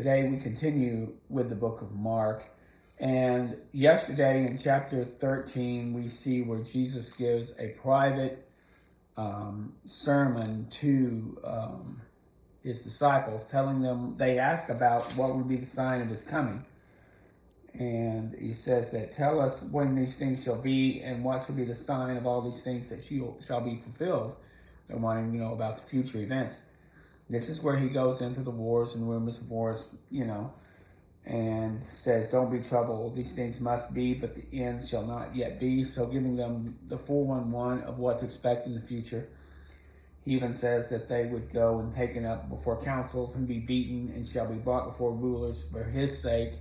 Today we continue with the book of Mark. And yesterday in chapter 13, we see where Jesus gives a private sermon to his disciples, telling them, they ask about what would be the sign of his coming. And he says that, tell us when these things shall be and what shall be the sign of all these things that shall be fulfilled. They're wanting to know about the future events. This is where he goes into the wars and rumors of wars, and says, don't be troubled. These things must be, but the end shall not yet be. So giving them the 411 of what to expect in the future. He even says that they would go and taken up before councils and be beaten and shall be brought before rulers for his sake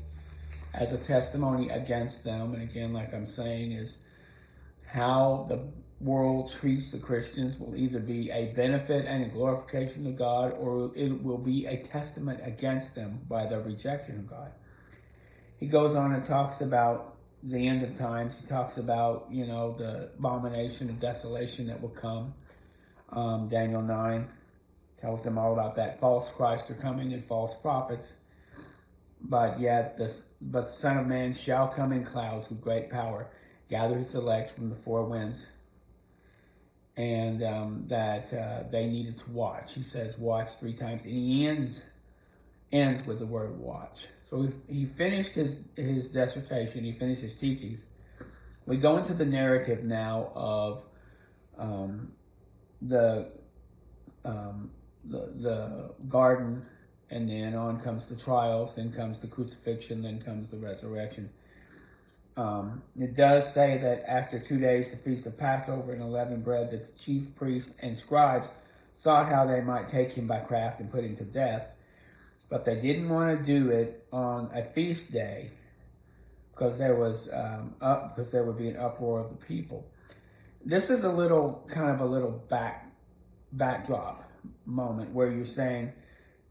as a testimony against them. And again, like I'm saying, is how the world treats the Christians will either be a benefit and a glorification of God, or it will be a testament against them by their rejection of God. He goes on and talks about the end of times. He talks about, the abomination of desolation that will come. Daniel 9 tells them all about that. False Christ are coming and false prophets. But the Son of Man shall come in clouds with great power, gather his elect from the four winds. And that they needed to watch. He says watch 3 times. And he ends with the word watch. So he finished his dissertation. He finished his teachings. We go into the narrative now of the garden, and then on comes the trials, then comes the crucifixion, then comes the resurrection. It does say that after 2 days, the feast of Passover and unleavened bread, that the chief priests and scribes sought how they might take him by craft and put him to death. But they didn't want to do it on a feast day because there would be an uproar of the people. This is a little backdrop moment where you're saying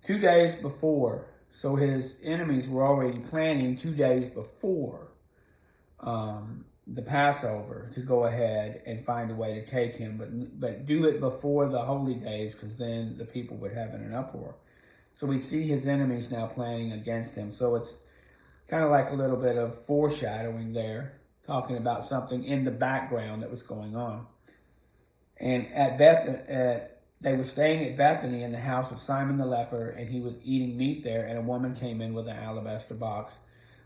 2 days before. So his enemies were already planning 2 days before the Passover to go ahead and find a way to take him, but do it before the holy days, because then the people would have an uproar. So we see his enemies now planning against him. So it's kind of like a little bit of foreshadowing there, talking about something in the background that was going on. And they were staying at Bethany in the house of Simon the leper, and he was eating meat there, and a woman came in with an alabaster box.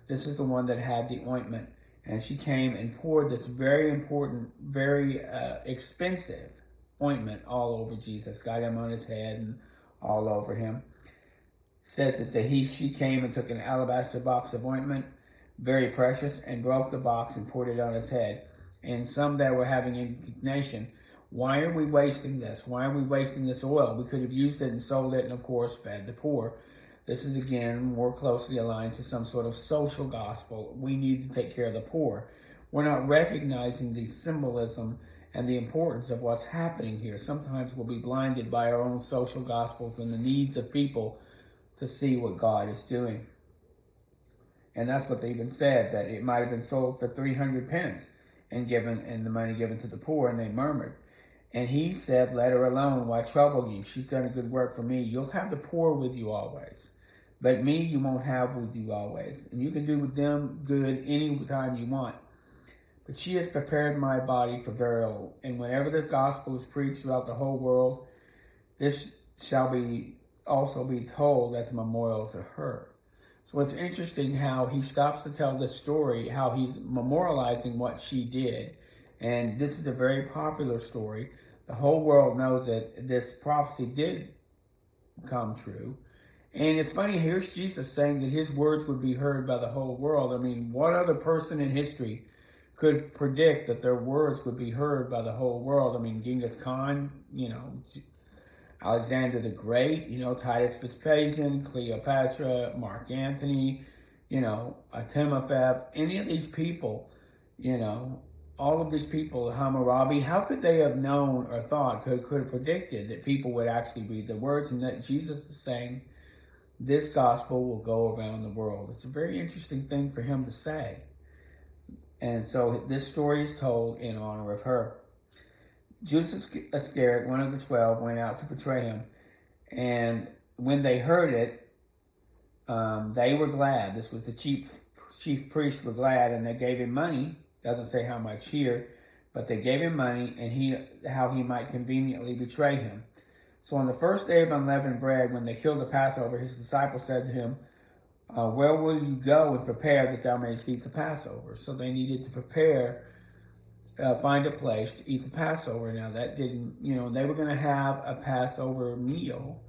This is the one that had the ointment. And she came and poured this very important, very expensive ointment all over Jesus. Got him on his head and all over him. Says that she came and took an alabaster box of ointment, very precious, and broke the box and poured it on his head. And some there were having indignation. Why are we wasting this? Why are we wasting this oil? We could have used it and sold it and, of course, fed the poor. This is, again, more closely aligned to some sort of social gospel. We need to take care of the poor. We're not recognizing the symbolism and the importance of what's happening here. Sometimes we'll be blinded by our own social gospels and the needs of people to see what God is doing. And that's what they even said, that it might have been sold for 300 pence and the money given to the poor, and they murmured. And he said, let her alone. Why trouble you? She's done a good work for me. You'll have the poor with you always. But me, you won't have with you always. And you can do with them good any time you want. But she has prepared my body for burial. And whenever the gospel is preached throughout the whole world, this shall also be told as a memorial to her. So it's interesting how he stops to tell this story, how he's memorializing what she did. And this is a very popular story. The whole world knows that this prophecy did come true. And it's funny, here's Jesus saying that his words would be heard by the whole world. I mean, what other person in history could predict that their words would be heard by the whole world? I mean, Genghis Khan, Alexander the Great, Titus Vespasian, Cleopatra, Mark Antony, Timofey, any of these people, all of these people, Hammurabi, how could they have known or thought, could have predicted that people would actually read the words, and that Jesus is saying, this gospel will go around the world. It's a very interesting thing for him to say. And so this story is told in honor of her. Judas Iscariot, one of the 12, went out to betray him. And when they heard it, they were glad. This was the chief priests were glad, and they gave him money. Doesn't say how much here, but they gave him money, and how he might conveniently betray him. So on the first day of unleavened bread, when they killed the Passover, his disciples said to him, where will you go and prepare that thou mayest eat the Passover? So they needed to prepare, find a place to eat the Passover. Now that didn't, they were going to have a Passover meal.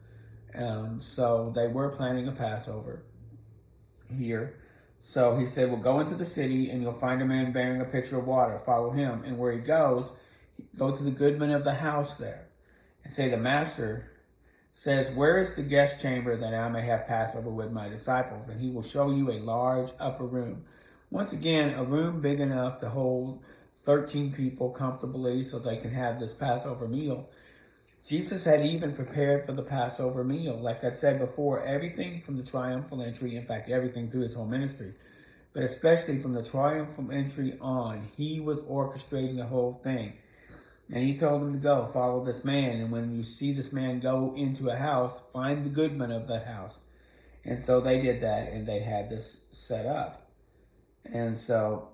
So they were planning a Passover here. So he said, well, go into the city and you'll find a man bearing a pitcher of water. Follow him. And where he goes, go to the goodman of the house there and say, the master says, where is the guest chamber that I may have Passover with my disciples? And he will show you a large upper room. Once again, a room big enough to hold 13 people comfortably so they can have this Passover meal. Jesus had even prepared for the Passover meal. Like I said before, everything from the triumphal entry, in fact, everything through his whole ministry, but especially from the triumphal entry on, he was orchestrating the whole thing. And he told them to go, follow this man. And when you see this man go into a house, find the goodman of that house. And so they did that, and they had this set up. And so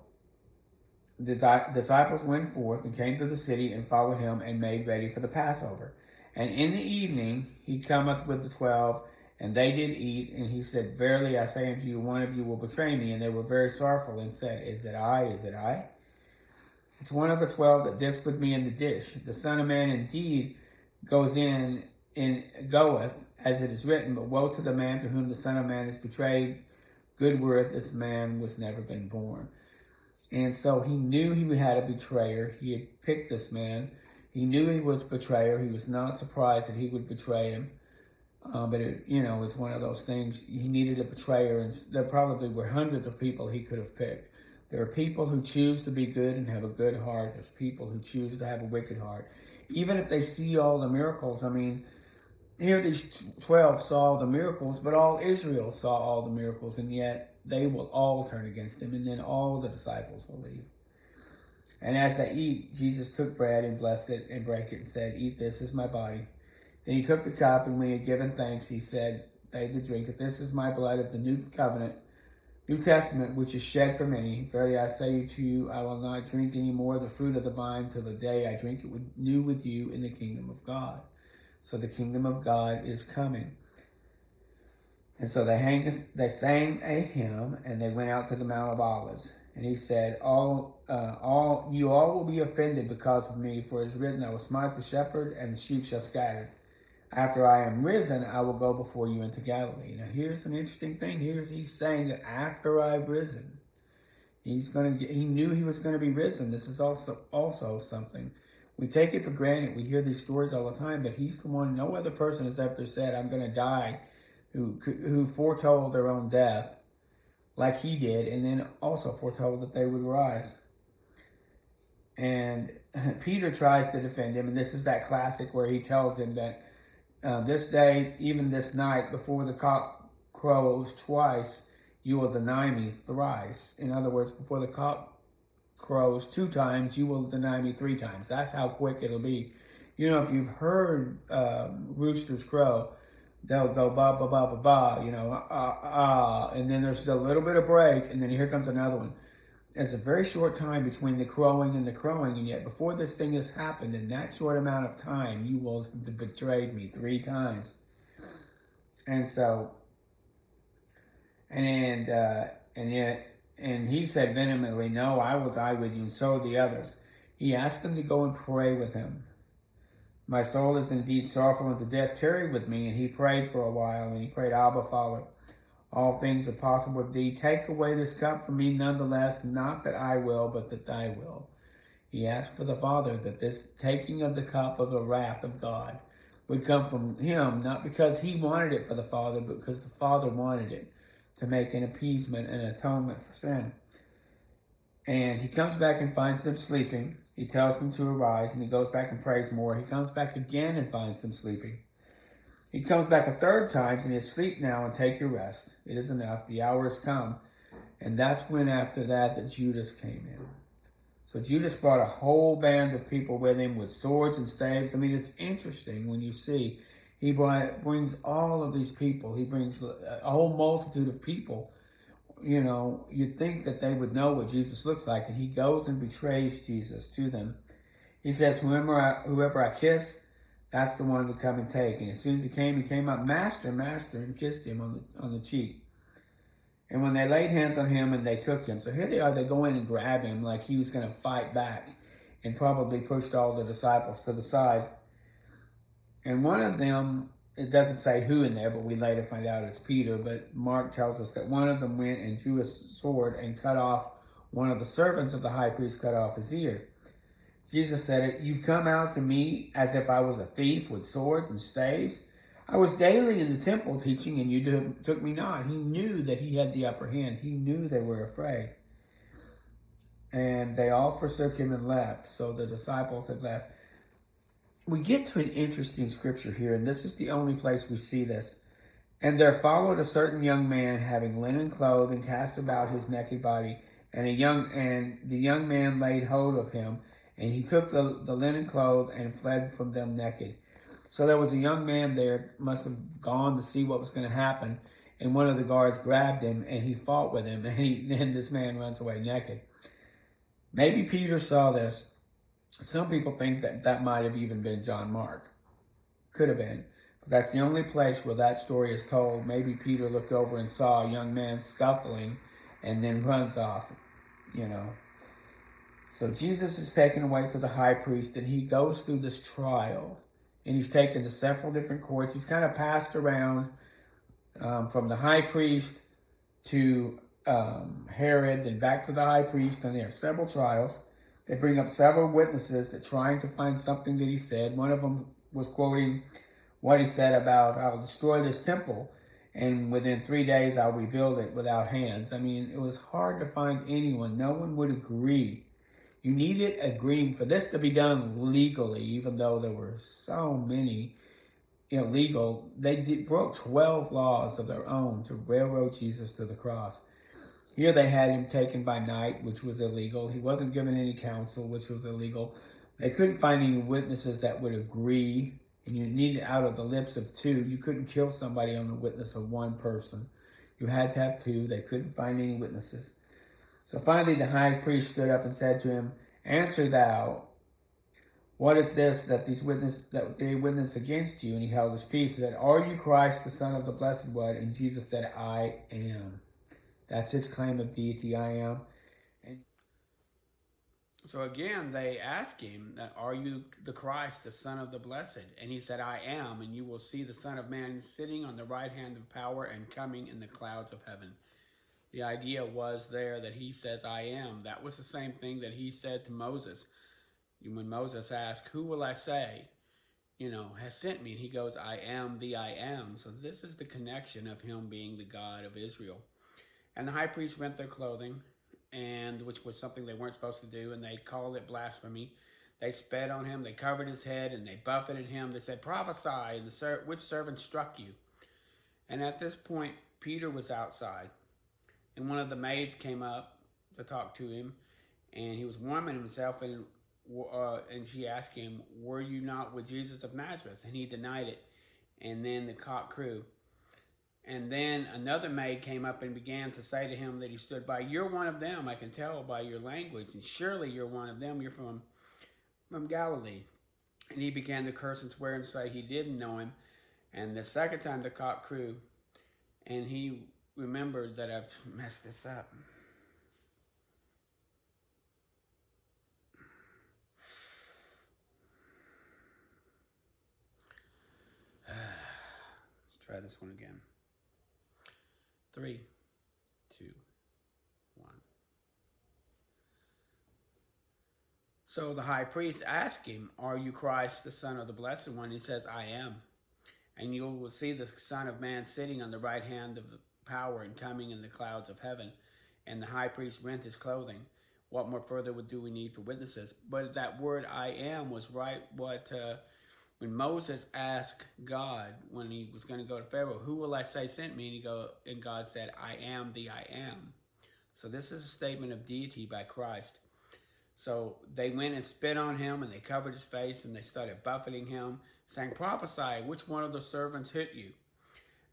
the disciples went forth and came to the city and followed him and made ready for the Passover. And in the evening he cometh with the 12, and they did eat. And he said, verily I say unto you, one of you will betray me. And they were very sorrowful and said, is it I? Is it I? It's one of the 12 that dips with me in the dish. The Son of Man indeed goeth, as it is written, but woe to the man to whom the Son of Man is betrayed. Good word, this man was never been born. And so he knew he had a betrayer. He had picked this man. He knew he was a betrayer. He was not surprised that he would betray him. But it was one of those things. He needed a betrayer, and there probably were hundreds of people he could have picked. There are people who choose to be good and have a good heart. There's people who choose to have a wicked heart. Even if they see all the miracles. I mean, here these 12 saw the miracles, but all Israel saw all the miracles, and yet they will all turn against him, and then all the disciples will leave. And as they eat, Jesus took bread and blessed it and brake it and said, eat, this is my body. Then he took the cup, and when he had given thanks, he said, they that drink it, this is my blood of the new covenant, New Testament, which is shed for many. Verily I say to you, I will not drink any more of the fruit of the vine till the day I drink it new with you in the kingdom of God. So the kingdom of God is coming. And so they sang a hymn, and they went out to the Mount of Olives. And he said, you all will be offended because of me, for it is written, I will smite the shepherd, and the sheep shall scatter. After I am risen, I will go before you into Galilee. Now, here's an interesting thing. He's saying that after I've risen, he knew he was going to be risen. This is also something. We take it for granted. We hear these stories all the time, but he's the one, no other person has ever said, I'm going to die, who foretold their own death like he did, and then also foretold that they would rise. And Peter tries to defend him, and this is that classic where he tells him that this day, even this night, before the cock crows twice, you will deny me thrice. In other words, before the cock crows 2 times, you will deny me 3 times. That's how quick it'll be. If you've heard roosters crow, they'll go ba ba ba ba ba, and then there's a little bit of break, and then here comes another one. There's a very short time between the crowing and the crowing, and yet before this thing has happened, in that short amount of time, you will have betrayed me 3 times. And so, and he said vehemently, no, I will die with you, and so the others. He asked them to go and pray with him. My soul is indeed sorrowful unto death. Tarry with me. And he prayed for a while, and he prayed, Abba, Father, all things are possible with thee. Take away this cup from me, nonetheless, not that I will, but that thy will. He asked for the Father that this taking of the cup of the wrath of God would come from him, not because he wanted it for the Father, but because the Father wanted it to make an appeasement and atonement for sin. And he comes back and finds them sleeping. He tells them to arise, and he goes back and prays more. He comes back again and finds them sleeping. He comes back a 3rd time, and he says, sleep now and take your rest. It is enough. The hour has come. And that's when, after that Judas came in. So Judas brought a whole band of people with him with swords and staves. I mean, it's interesting when you see. He brings all of these people. He brings a whole multitude of people. You know, you'd think that they would know what Jesus looks like, and he goes and betrays Jesus to them. He says, whoever I kiss, that's the one to come and take. And as soon as he came up, Master, Master, and kissed him on the cheek. And when they laid hands on him and they took him, so here they are, they go in and grab him like he was going to fight back, and probably pushed all the disciples to the side. And one of them, it doesn't say who in there, but we later find out it's Peter, but Mark tells us that one of them went and drew a sword and cut off one of the servants of the high priest, cut off his ear. Jesus said, "You've come out to me as if I was a thief with swords and staves. I was daily in the temple teaching, and you took me not." He knew that he had the upper hand. He knew they were afraid. And they all forsook him and left. So the disciples had left. We get to an interesting scripture here, and this is the only place we see this. "And there followed a certain young man having linen clothing cast about his naked body, and the young man laid hold of him, and he took the linen clothes and fled from them naked." So there was a young man there, must have gone to see what was going to happen, and one of the guards grabbed him, and he fought with him, and this man runs away naked. Maybe Peter saw this. Some people think that might have even been John Mark. Could have been. But that's the only place where that story is told. Maybe Peter looked over and saw a young man scuffling and then runs off, you know. So Jesus is taken away to the high priest, and he goes through this trial. And he's taken to several different courts. He's kind of passed around from the high priest to Herod, and back to the high priest, and there are several trials. They bring up several witnesses that trying to find something that he said. One of them was quoting what he said about, "I'll destroy this temple, and within 3 days I'll rebuild it without hands." I mean, it was hard to find anyone. No one would agree. You needed agreement for this to be done legally, even though there were so many illegal. They broke 12 laws of their own to railroad Jesus to the cross. Here they had him taken by night, which was illegal. He wasn't given any counsel, which was illegal. They couldn't find any witnesses that would agree. And you needed out of the lips of two. You couldn't kill somebody on the witness of one person. You had to have two. They couldn't find any witnesses. So finally the high priest stood up and said to him, "Answer thou, what is this that they witness against you?" And he held his peace. He said, "Are you Christ, the Son of the Blessed One?" And Jesus said, "I am." That's his claim of deity, "I am." And so again, they ask him, "Are you the Christ, the Son of the Blessed?" And he said, "I am, and you will see the Son of Man sitting on the right hand of power and coming in the clouds of heaven." The idea was there that he says, "I am." That was the same thing that he said to Moses. When Moses asked, "Who will I say, has sent me?" And he goes, "I am the I am." So this is the connection of him being the God of Israel. And the high priest rent their clothing, and which was something they weren't supposed to do, and they called it blasphemy. They spit on him, they covered his head, and they buffeted him. They said, "Prophesy, and which servant struck you?" And at this point, Peter was outside. And one of the maids came up to talk to him, and he was warming himself, and she asked him, "Were you not with Jesus of Nazareth?" And he denied it. And then the cock crew. And then another maid came up and began to say to him that he stood by, "You're one of them, I can tell by your language, and surely you're one of them, you're from Galilee." And he began to curse and swear and say he didn't know him. And the second time the cock crew, and he remembered that I've messed this up. Let's try this one again. 3, 2, 1. So the high priest asked him, "Are you Christ, the Son of the Blessed One?" He says, "I am. And you will see the Son of Man sitting on the right hand of the power and coming in the clouds of heaven." And the high priest rent his clothing. What more further do we need for witnesses? But that word "I am" was right when Moses asked God, when he was going to go to Pharaoh, "Who will I say sent me?" And God said, "I am the I am." So this is a statement of deity by Christ. So they went and spit on him, and they covered his face, and they started buffeting him, saying, "Prophesy, which one of the servants hit you?"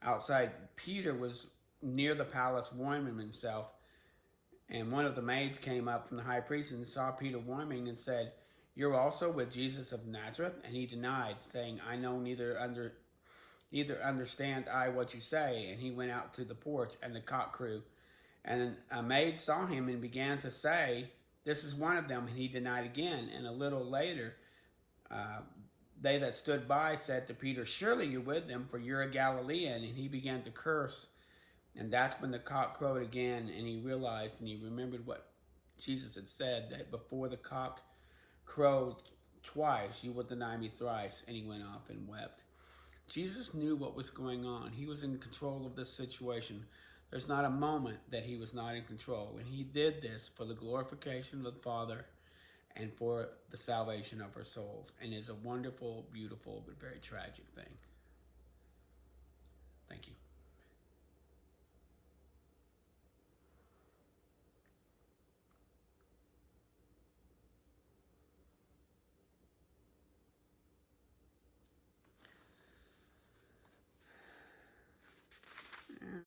Outside, Peter was near the palace warming himself, and one of the maids came up from the high priest and saw Peter warming and said, "You're also with Jesus of Nazareth?" And he denied, saying, "I know neither understand I what you say." And he went out to the porch, and the cock crew. And a maid saw him and began to say, "This is one of them." And he denied again. And a little later, they that stood by said to Peter, "Surely you're with them, for you're a Galilean." And he began to curse. And that's when the cock crowed again, and he realized and he remembered what Jesus had said, that before the cock crowed twice, you will deny me thrice. And he went off and wept. Jesus knew what was going on. He was in control of this situation. There's not a moment that he was not in control. And he did this for the glorification of the Father and for the salvation of our souls. And it's a wonderful, beautiful, but very tragic thing. Thank you.